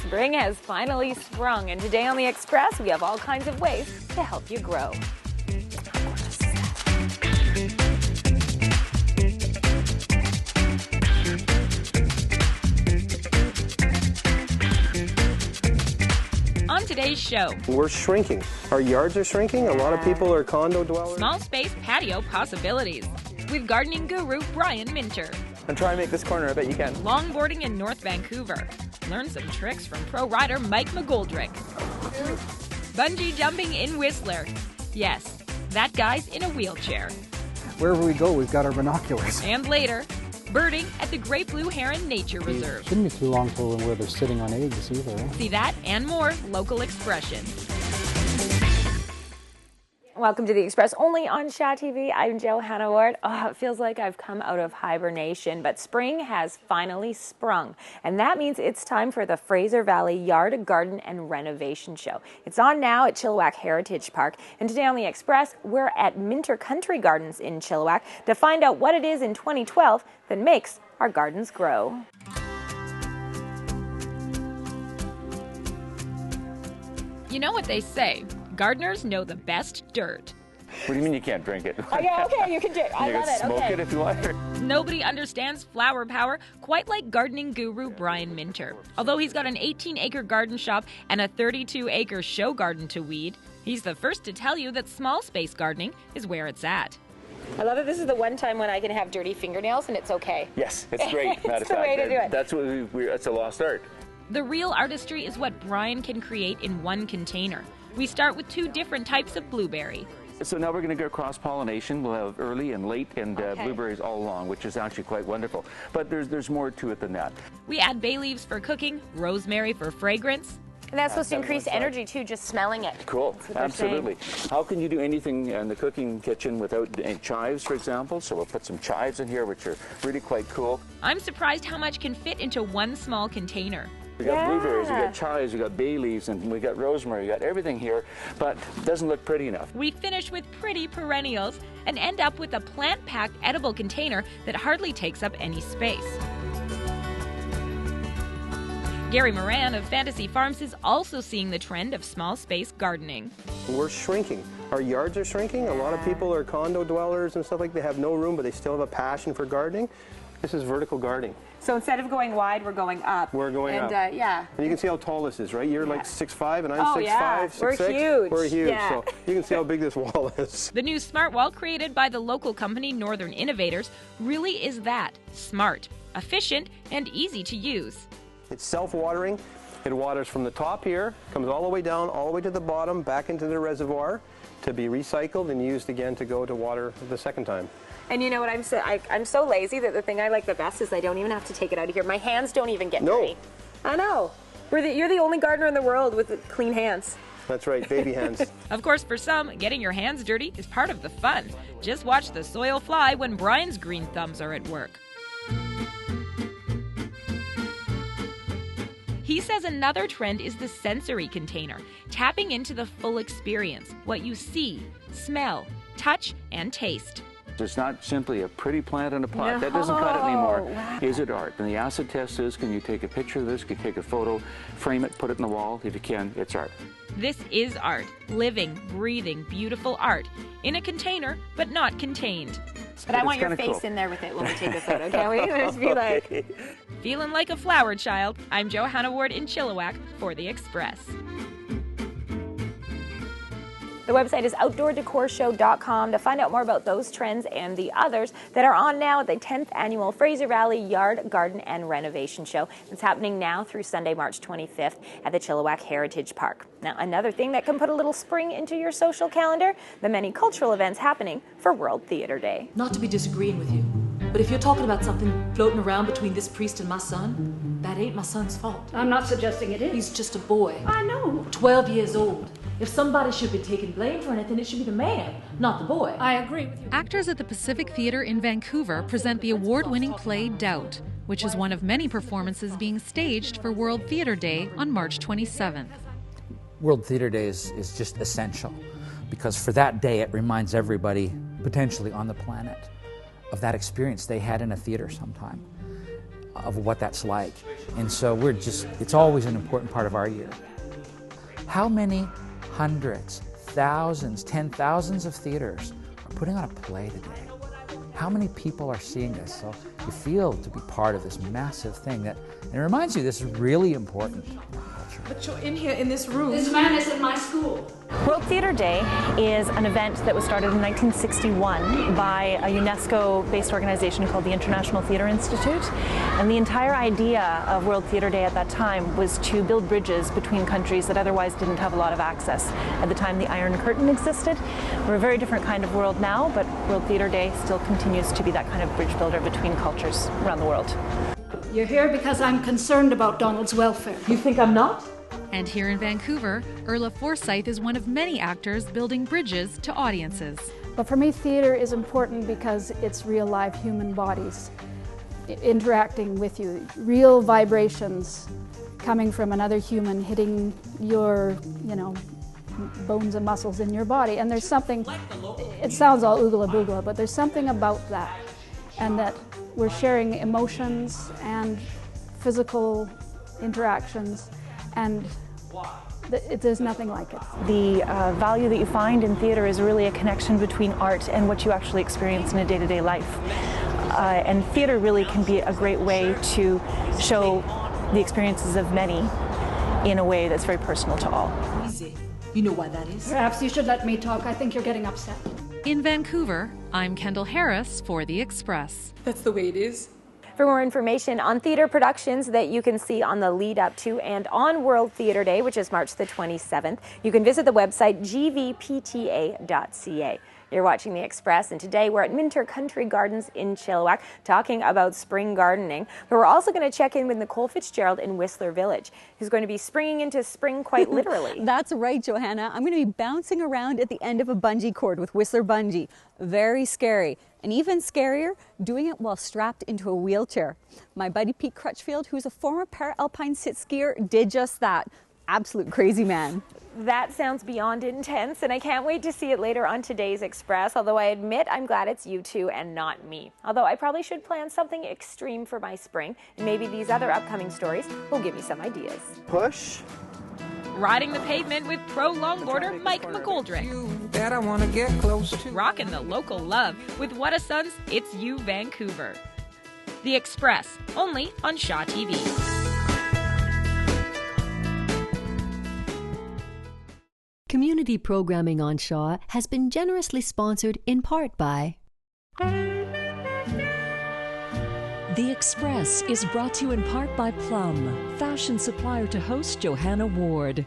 Spring has finally sprung, and today on The Express, we have all kinds of ways to help you grow. On today's show, we're shrinking. Our yards are shrinking. A lot of people are condo dwellers. Small space patio possibilities with gardening guru Brian Minter. And try and make this corner, I bet you can. Longboarding in North Vancouver. Learn some tricks from pro rider Mike McGoldrick. Bungee jumping in Whistler. Yes, that guy's in a wheelchair. Wherever we go, we've got our binoculars. And later, birding at the Great Blue Heron Nature Reserve. It shouldn't be too long till where they're sitting on eggs either. Right? See that and more local expression. Welcome to The Express, only on Shaw TV. I'm Johanna Ward. Oh, it feels like I've come out of hibernation, but spring has finally sprung, and that means it's time for the Fraser Valley Yard, Garden, and Renovation Show. It's on now at Chilliwack Heritage Park, and today on The Express, we're at Minter Country Gardens in Chilliwack to find out what it is in 2012 that makes our gardens grow. You know what they say? Gardeners know the best dirt. What do you mean you can't drink it? Oh, yeah, okay, you can do it. I love it. Smoke it if you want. Nobody understands flower power quite like gardening guru Brian Minter. Although he's got an 18-acre garden shop and a 32-acre show garden to weed, he's the first to tell you that small space gardening is where it's at. I love that this is the one time when I can have dirty fingernails and it's okay. Yes, it's great. It's the way to do it. That's what that's a lost art. The real artistry is what Brian can create in one container. We start with two different types of blueberry. So now we're going to go cross-pollination. We'll have early and late and blueberries all along, which is actually quite wonderful. But there's more to it than that. We add bay leaves for cooking, rosemary for fragrance. And that's supposed to increase energy too, just smelling it. Cool, absolutely. How can you do anything in the cooking kitchen without chives, for example? So we'll put some chives in here, which are really quite cool. I'm surprised how much can fit into one small container. We got blueberries, we got chives, we got bay leaves, and we got rosemary. We got everything here, but it doesn't look pretty enough. We finish with pretty perennials and end up with a plant-packed edible container that hardly takes up any space. Gary Moran of Fantasy Farms is also seeing the trend of small space gardening. We're shrinking. Our yards are shrinking. A lot of people are condo dwellers and stuff like that. They have no room, but they still have a passion for gardening. This is vertical gardening. So instead of going wide, we're going up. We're going up. Yeah. And you can see how tall this is, right? You're like 6'5", and I'm 6'5", yeah. 6'6". We're huge. We're huge, yeah. So you can see how big this wall is. The new smart wall created by the local company Northern Innovators really is that. Smart, efficient, and easy to use. It's self-watering. It waters from the top here, comes all the way down, all the way to the bottom, back into the reservoir to be recycled and used again to go to water the second time. And you know what, I'm so lazy that the thing I like the best is I don't even have to take it out of here. My hands don't even get dirty. I know. You're the only gardener in the world with clean hands. That's right, baby hands. Of course, for some, getting your hands dirty is part of the fun. Just watch the soil fly when Brian's green thumbs are at work. He says another trend is the sensory container, tapping into the full experience, what you see, smell, touch, and taste. It's not simply a pretty plant in a pot. No. That doesn't cut it anymore. Wow. Is it art? And the acid test is, can you take a picture of this? Can you take a photo, frame it, put it in the wall? If you can, it's art. This is art. Living, breathing, beautiful art. In a container, but not contained. But I want your face in there with it when we take a photo, can we? Just be like... Feeling like a flower child, I'm Johanna Ward in Chilliwack for The Express. The website is outdoordecorshow.com to find out more about those trends and the others that are on now at the 10th Annual Fraser Valley Yard, Garden, and Renovation Show. It's happening now through Sunday, March 25th at the Chilliwack Heritage Park. Now, another thing that can put a little spring into your social calendar, the many cultural events happening for World Theatre Day. Not to be disagreeing with you, but if you're talking about something floating around between this priest and my son, that ain't my son's fault. I'm not suggesting it is. He's just a boy. I know. 12 years old. If somebody should be taking blame for anything, it should be the man, not the boy. I agree with you. Actors at the Pacific Theatre in Vancouver present the award-winning play Doubt, which is one of many performances being staged for World Theatre Day on March 27th. World Theatre Day is just essential because for that day it reminds everybody potentially on the planet of that experience they had in a theater sometime. of what that's like. And so it's always an important part of our year. How many hundreds, thousands, 10,000s of theaters are putting on a play today? How many people are seeing this? So you feel to be part of this massive thing and it reminds you this is really important in our culture. But you're in here in this room. This man is in my school. World Theatre Day is an event that was started in 1961 by a UNESCO-based organization called the International Theatre Institute. And the entire idea of World Theatre Day at that time was to build bridges between countries that otherwise didn't have a lot of access. At the time, the Iron Curtain existed. We're a very different kind of world now, but World Theatre Day still continues to be that kind of bridge builder between cultures around the world. You're here because I'm concerned about Donald's welfare. You think I'm not? And here in Vancouver, Erla Forsyth is one of many actors building bridges to audiences. But for me, theater is important because it's real live human bodies interacting with you, real vibrations coming from another human hitting your, bones and muscles in your body. And there's something, it sounds all oogla boogla, but there's something about that. And that we're sharing emotions and physical interactions, and there's nothing like it. The value that you find in theater is really a connection between art and what you actually experience in a day-to-day life. And theater really can be a great way to show the experiences of many in a way that's very personal to all. Easy. You know why that is? Perhaps you should let me talk. I think you're getting upset. In Vancouver, I'm Kendall Harris for The Express. That's the way it is. For more information on theater productions that you can see on the lead up to and on World Theatre Day, which is March the 27th, you can visit the website gvpta.ca. You're watching The Express, and today we're at Minter Country Gardens in Chilliwack talking about spring gardening. But we're also going to check in with Nicole Fitzgerald in Whistler Village, who's going to be springing into spring quite literally. That's right, Johanna. I'm going to be bouncing around at the end of a bungee cord with Whistler Bungee. Very scary. And even scarier, doing it while strapped into a wheelchair. My buddy Pete Crutchfield, who's a former para-alpine sit skier, did just that. Absolute crazy man. That sounds beyond intense, and I can't wait to see it later on today's Express, although I admit I'm glad it's you two and not me. Although I probably should plan something extreme for my spring, and maybe these other upcoming stories will give me some ideas. Push. Riding the pavement with pro longboarder Mike McGoldrick. That I want to get close to. Rocking the local love with What a Sun's It's You Vancouver. The Express, only on Shaw TV. Community programming on Shaw has been generously sponsored in part by... The Express is brought to you in part by Plum, fashion supplier to host Johanna Ward.